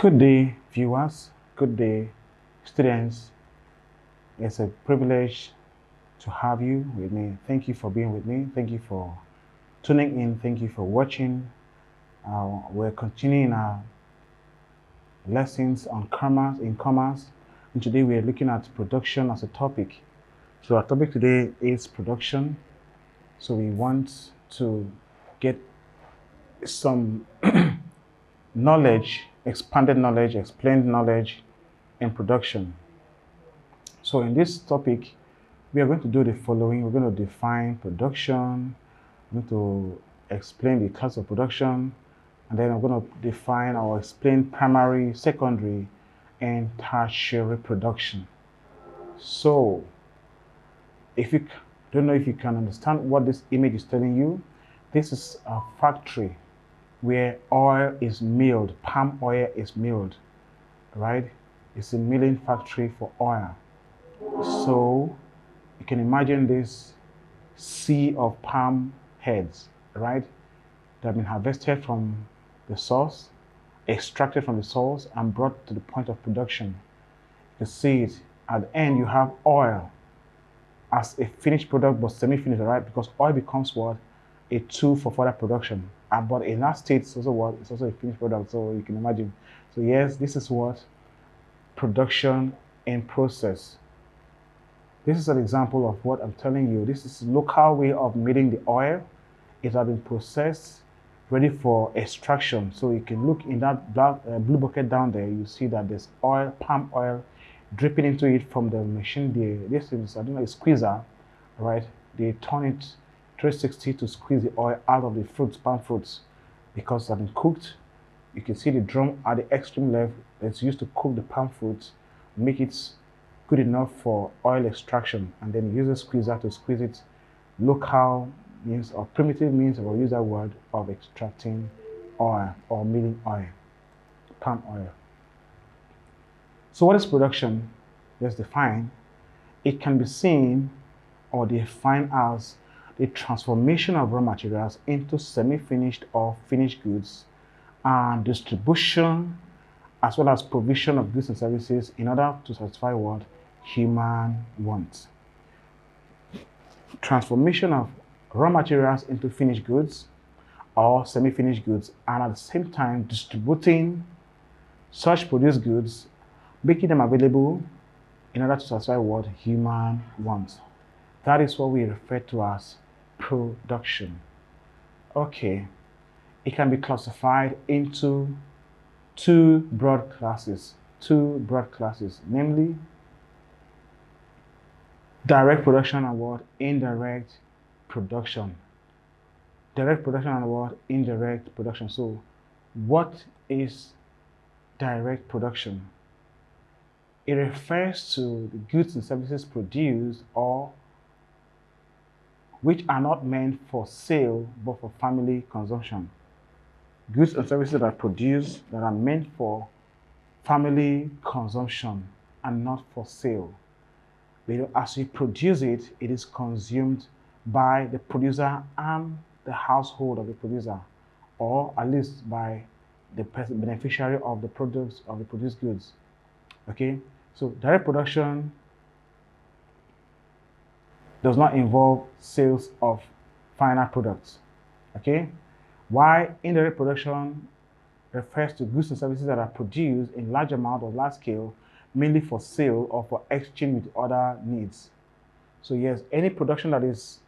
Good day, viewers. Good day, students. It's a privilege to have you with me. Thank you for being with me. Thank you for tuning in. Thank you for watching. We're continuing our lessons on commerce, and today we're looking at production as a topic. So our topic today is production. So we want to get some knowledge, expanded knowledge, explained knowledge in production. So in this topic, we are going to do the following. We're going to define production, we're going to explain the class of production, and then I'm going to define or explain primary, secondary, and tertiary production. So if you don't know if you can understand what this image is telling you, this is a factory where oil is milled, palm oil is milled, right? It's a milling factory for oil. So you can imagine this sea of palm heads, right? That have been harvested from the source, extracted from the source, and brought to the point of production. You see it. At the end, you have oil as a finished product, but semi-finished, right? Because oil becomes what? A tool for further production. But in that state, it's also what? It's also a finished product. So you can imagine. So yes, this is what? Production in process. This is an example of what I'm telling you. This is a local way of milling the oil. It has been processed, ready for extraction. So you can look in that blue bucket down there. You see that there's oil, palm oil, dripping into it from the machine. This is, I don't know, a squeezer, right? They turn it 360 to squeeze the oil out of the fruits, palm fruits, because they've been cooked. You can see the drum at the extreme left. It's used to cook the palm fruits, make it good enough for oil extraction, and then use a squeezer to squeeze it. Local means or primitive means, or use that word, of extracting oil or milling oil, palm oil. So what is production? Let's define. It can be seen or defined as the transformation of raw materials into semi-finished or finished goods, and distribution as well as provision of goods and services in order to satisfy what? Human wants. Transformation of raw materials into finished goods or semi-finished goods, and at the same time distributing such produced goods, making them available in order to satisfy what? Human wants. That is what we refer to as production. Okay, it can be classified into two broad classes, namely direct production and what? Indirect production. Direct production and what? Indirect production. So what is direct production? It refers to the goods and services produced or which are not meant for sale but for family consumption. Goods and services that are produced that are meant for family consumption and not for sale. But as you produce it, it is consumed by the producer and the household of the producer, or at least by the beneficiary of the products of the produced goods. Okay, so direct production does not involve sales of final products. Okay, while indirect production refers to goods and services that are produced in large amount or large scale, mainly for sale or for exchange with other needs. So yes, any production that is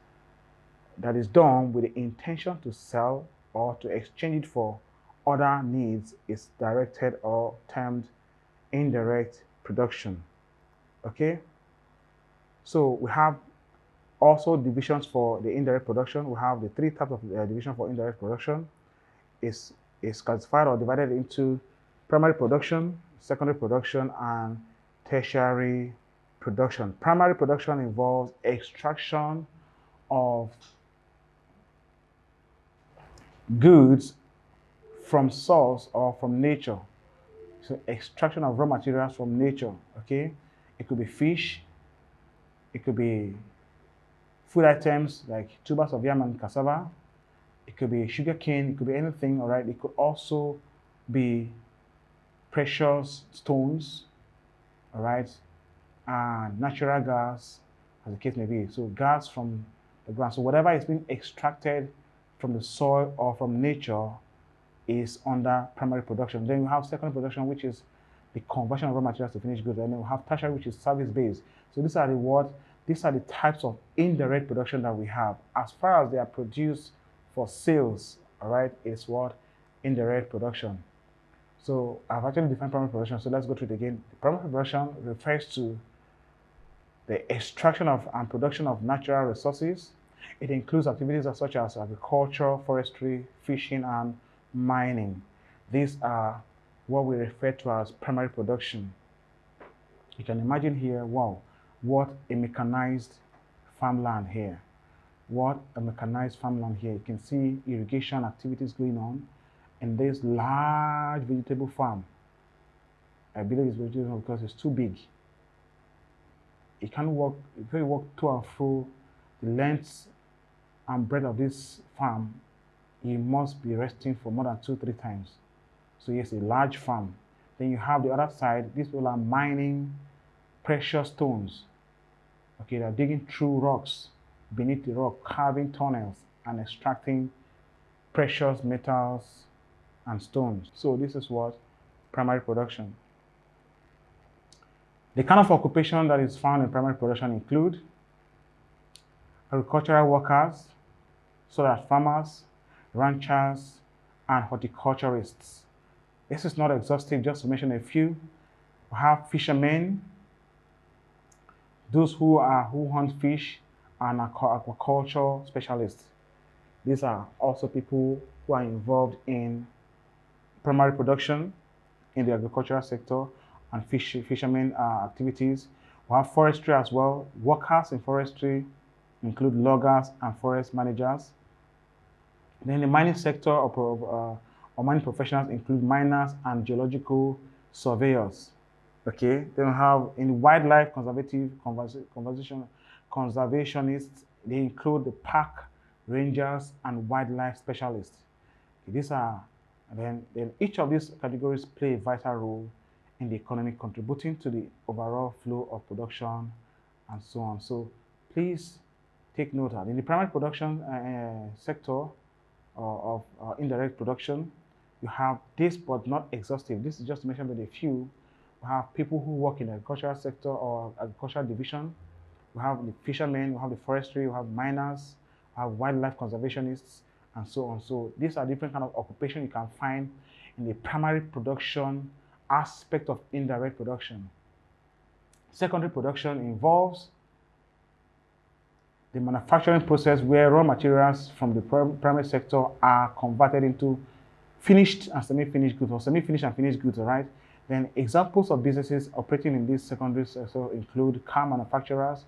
done with the intention to sell or to exchange it for other needs is directed or termed indirect production. Okay, so we have also divisions for the indirect production. We have the three types of division for indirect production. Is classified or divided into primary production, secondary production, and tertiary production. Primary production involves extraction of goods from source or from nature. So extraction of raw materials from nature, okay? It could be fish, it could be food items like tubers of yam and cassava, it could be sugar cane, it could be anything, all right? It could also be precious stones, all right, and natural gas, as the case may be. So gas from the ground. So whatever is being extracted from the soil or from nature is under primary production. Then you have secondary production, which is the conversion of raw materials to finished goods. And then we have tertiary, which is service-based. So these are the types of indirect production that we have. As far as they are produced for sales, all right, is what? Indirect production. So I've actually defined primary production. So let's go through it again. The primary production refers to the extraction of and production of natural resources. It includes activities such as agriculture, forestry, fishing, and mining. These are what we refer to as primary production. You can imagine here, wow, what a mechanized farmland here. What a mechanized farmland here. You can see irrigation activities going on in this large vegetable farm. I believe it's vegetable because it's too big. You can't walk, if you walk to and fro the length and breadth of this farm, you must be resting for more than 2-3 times. So yes, a large farm. Then you have the other side. These people are mining precious stones. Okay, they're digging through rocks, beneath the rock, carving tunnels and extracting precious metals and stones. So this is what primary production. The kind of occupation that is found in primary production include agricultural workers, so that farmers, ranchers, and horticulturists. This is not exhaustive, just to mention a few. We have fishermen, those who hunt fish, and aquaculture specialists. These are also people who are involved in primary production in the agricultural sector and fishermen activities. We have forestry as well. Workers in forestry include loggers and forest managers. Then the mining sector or mining professionals include miners and geological surveyors. Okay, then we have in wildlife conservationists, they include the park rangers and wildlife specialists. Okay, these are, then each of these categories play a vital role in the economy, contributing to the overall flow of production and so on. So please take note that in the primary production sector of indirect production, you have this, but not exhaustive. This is just to mention but a few. We have people who work in the agricultural sector or agricultural division. We have the fishermen, we have the forestry, we have miners, we have wildlife conservationists, and so on. So these are different kind of occupation you can find in the primary production aspect of indirect production. Secondary production involves the manufacturing process where raw materials from the primary sector are converted into finished and semi-finished goods, or semi-finished and finished goods, all right? Then examples of businesses operating in this secondary sector include car manufacturers,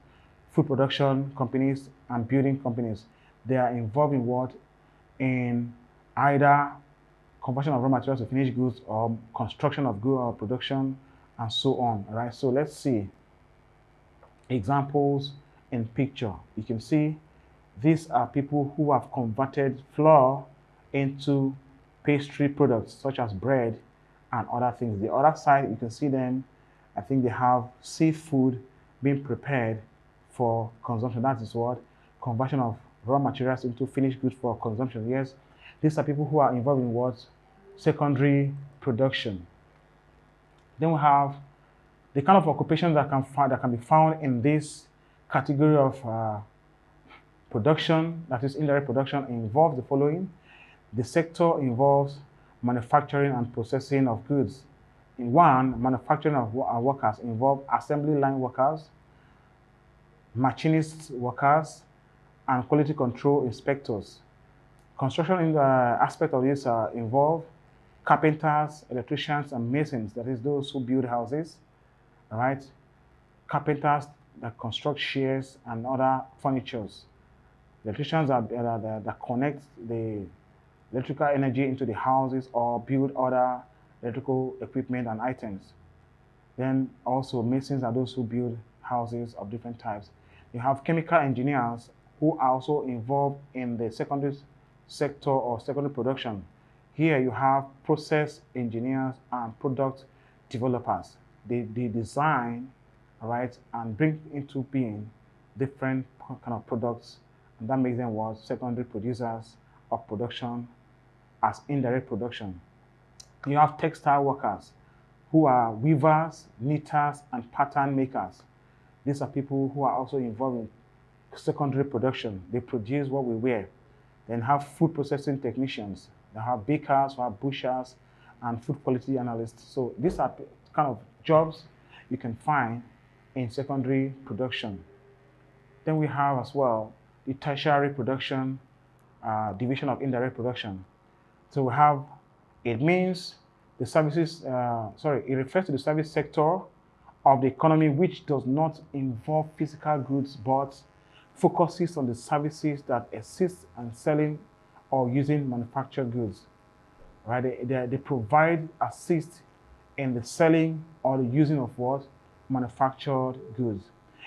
food production companies, and building companies. They are involved in what? In either conversion of raw materials to finished goods or construction of goods or production and so on, all right? So let's see examples in picture. You can see these are people who have converted flour into pastry products such as bread and other things. The other side, you can see them, I think they have seafood being prepared for consumption. That is what? Conversion of raw materials into finished goods for consumption. Yes, these are people who are involved in what? Secondary production. Then we have the kind of occupations that can be found in this category of production, that is indirect production, involves the following. The sector involves manufacturing and processing of goods. In one, manufacturing of workers involve assembly line workers, machinist workers, and quality control inspectors. Construction in the aspect of this involve carpenters, electricians, and masons, that is those who build houses, all right? Carpenters that construct chairs and other furnitures. Electricians that connect the electrical energy into the houses or build other electrical equipment and items. Then also masons are those who build houses of different types. You have chemical engineers who are also involved in the secondary sector or secondary production. Here you have process engineers and product developers. They design, all right, and bring into being different kind of products, and that makes them what secondary producers of production as indirect production. You have textile workers who are weavers, knitters, and pattern makers. These are people who are also involved in secondary production. They produce what we wear. Then have food processing technicians. They have bakers, who have butchers, and food quality analysts. So these are kind of jobs you can find in secondary production. Then we have as well the tertiary production division of indirect production. So we have, it means the services, it refers to the service sector of the economy which does not involve physical goods but focuses on the services that assist in selling or using manufactured goods. Right? They provide, assist in the selling or the using of what? Manufactured goods.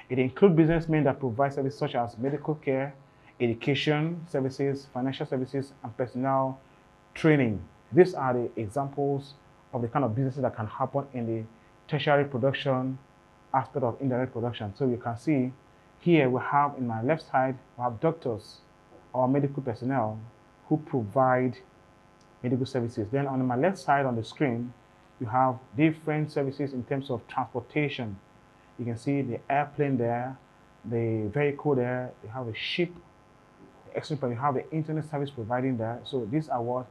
It includes businessmen that provide services such as medical care, education services, financial services, and personnel training. These are the examples of the kind of businesses that can happen in the tertiary production aspect of indirect production. So you can see here we have in my left side, we have doctors or medical personnel who provide medical services. Then on my left side on the screen, you have different services in terms of transportation. You can see the airplane there, the vehicle there, you have a ship, you have the internet service providing there. So these are what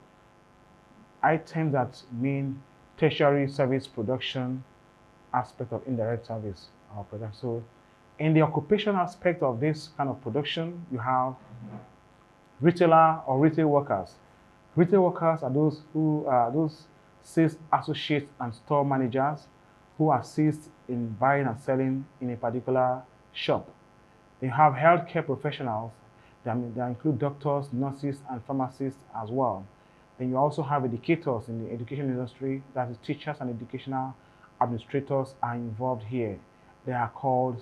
items that mean tertiary service production aspect of indirect service or production. So in the occupation aspect of this kind of production, you have retailer or retail workers. Retail workers are those who are those sales associates and store managers who assist in buying and selling in a particular shop. They have healthcare professionals that include doctors, nurses, and pharmacists as well. Then you also have educators in the education industry, that is teachers and educational administrators are involved here. They are called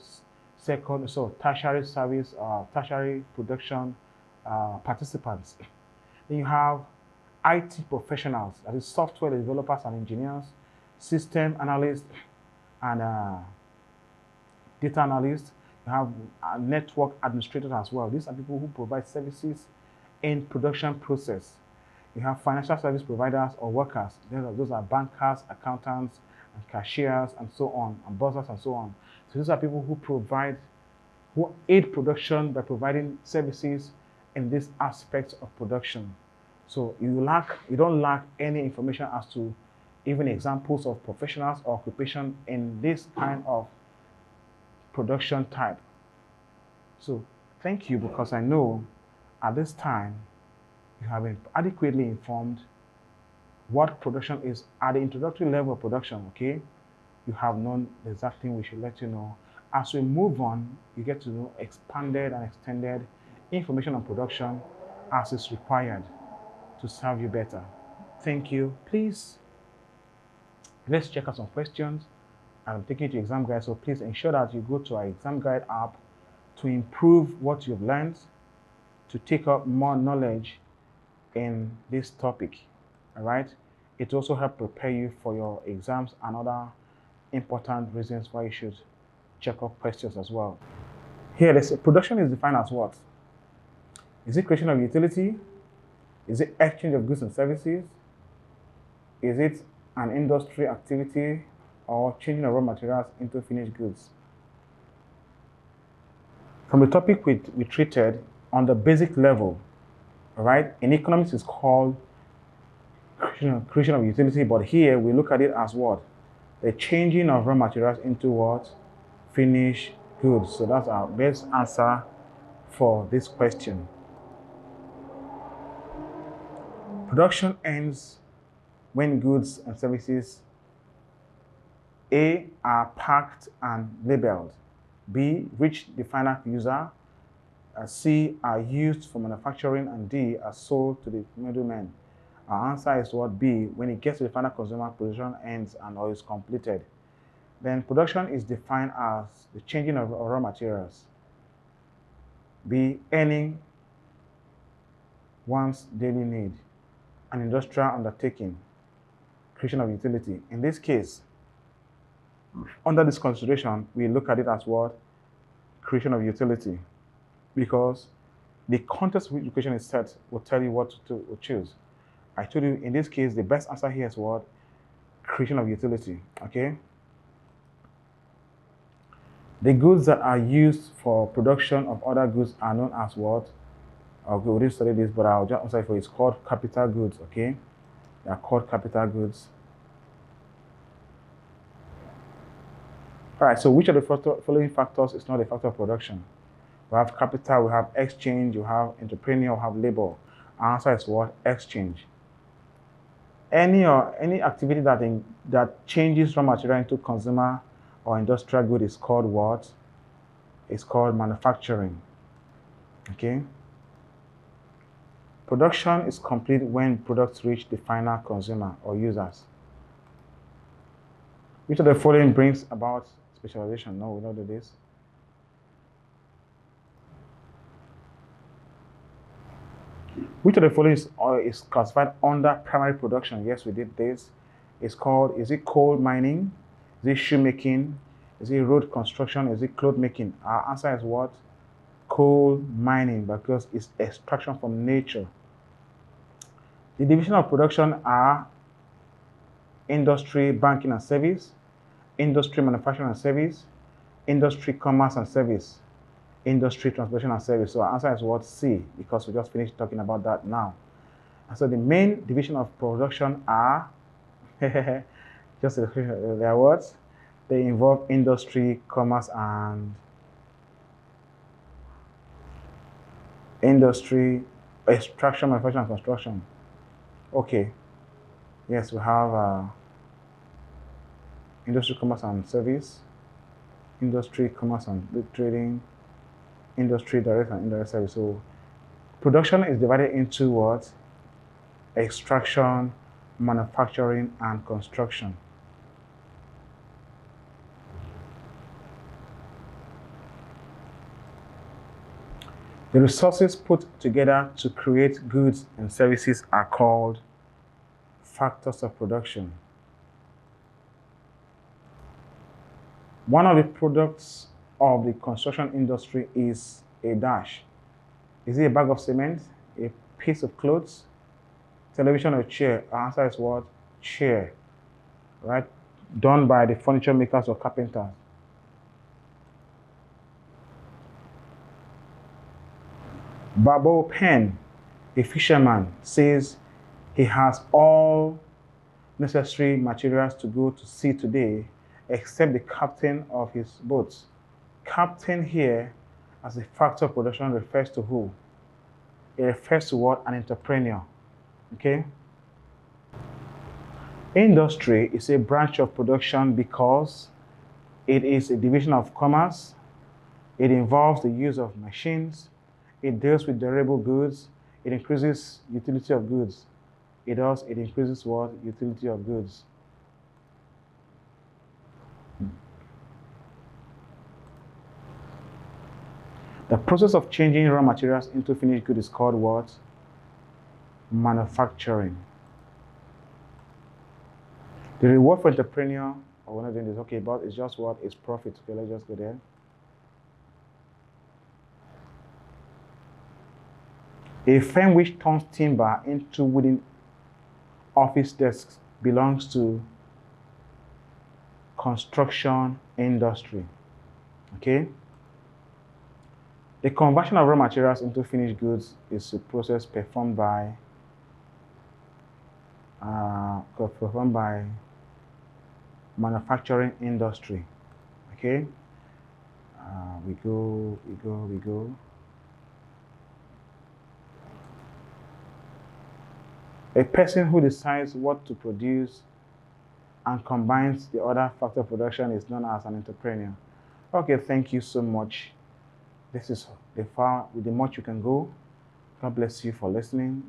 tertiary service or tertiary production participants. Then you have IT professionals, that is software developers and engineers, system analysts, and data analysts. You have network administrators as well. These are people who provide services in production process. You have financial service providers or workers. Those are bankers, accountants, and cashiers, and so on, and buzzers, and so on. So these are people who aid production by providing services in this aspect of production. So you don't lack any information as to even examples of professionals or occupation in this kind of production type. So thank you, because I know at this time you have been adequately informed what production is at the introductory level of production, okay? You have known the exact thing we should let you know. As we move on, you get to know expanded and extended information on production as is required to serve you better. Thank you. Please, let's check out some questions. I'm taking you to ExamGuide, so please ensure that you go to our ExamGuide app to improve what you've learned, to take up more knowledge in this topic. All right? It also helps prepare you for your exams and other important reasons why you should check up questions as well. Here, production is defined as what? Is it creation of utility? Is it exchange of goods and services? Is it an industry activity or changing of raw materials into finished goods? From the topic we treated on the basic level, all right, in economics it's called creation of utility, but here we look at it as what? The changing of raw materials into what? Finished goods. So that's our best answer for this question. Production ends when goods and services A are packed and labeled, B reach the final user, C are used for manufacturing, and D are sold to the middlemen. Our answer is what? B. When it gets to the final consumer, production ends and or is completed. Then production is defined as the changing of raw materials. B. Earning one's daily need. An industrial undertaking. Creation of utility. In this case, Under this consideration, we look at it as what? Creation of utility. Because the context which the question is set will tell you what to choose. I told you in this case, the best answer here is what? Creation of utility, okay? The goods that are used for production of other goods are known as what? Okay, we didn't study this, but I'll just answer for it. It's called capital goods, okay? They are called capital goods. All right, so which of the following factors is not a factor of production? We have capital, we have exchange, you have entrepreneur, we have labor. Our answer is what? Exchange. Any activity that changes raw material into consumer or industrial good is called what? It's called manufacturing. Okay? Production is complete when products reach the final consumer or users. Which of the following brings about specialization? No, we don't do this. Which of the following is classified under primary production? Yes, we did this. It's called, is it coal mining? Is it shoemaking? Is it road construction? Is it cloth making? Our answer is what? Coal mining, because it's extraction from nature. The division of production are industry, banking and service, industry, manufacturing and service, industry, commerce and service, industry, transportation and service. So our answer is what? C, because we just finished talking about that now. And so the main division of production are, just their words, they involve industry, commerce and industry, extraction, manufacturing and construction. Okay. Yes, we have industry, commerce and service, industry, commerce and trading, industry, direct and indirect service. So production is divided into what? Extraction, manufacturing, and construction. The resources put together to create goods and services are called factors of production. One of the products of the construction industry is a dash. Is it a bag of cement, a piece of clothes, television, or chair? Our answer is what? Chair, right? Done by the furniture makers or carpenters. Babo Pen, a fisherman, says he has all necessary materials to go to sea today, except the captain of his boat. Captain here, as a factor of production, refers to who? It refers to what? An entrepreneur. Okay? Industry is a branch of production because it is a division of commerce. It involves the use of machines. It deals with durable goods. It increases utility of goods. It increases what? Utility of goods. The process of changing raw materials into finished goods is called what? Manufacturing. The reward for entrepreneur, or we're not doing this, okay, but it's just what? It's profit. Okay, let's just go there. A firm which turns timber into wooden office desks belongs to construction industry. Okay? The conversion of raw materials into finished goods is a process performed by manufacturing industry. Okay? We go. A person who decides what to produce and combines the other factor of production is known as an entrepreneur. Okay, thank you so much. This is the much you can go. God bless you for listening.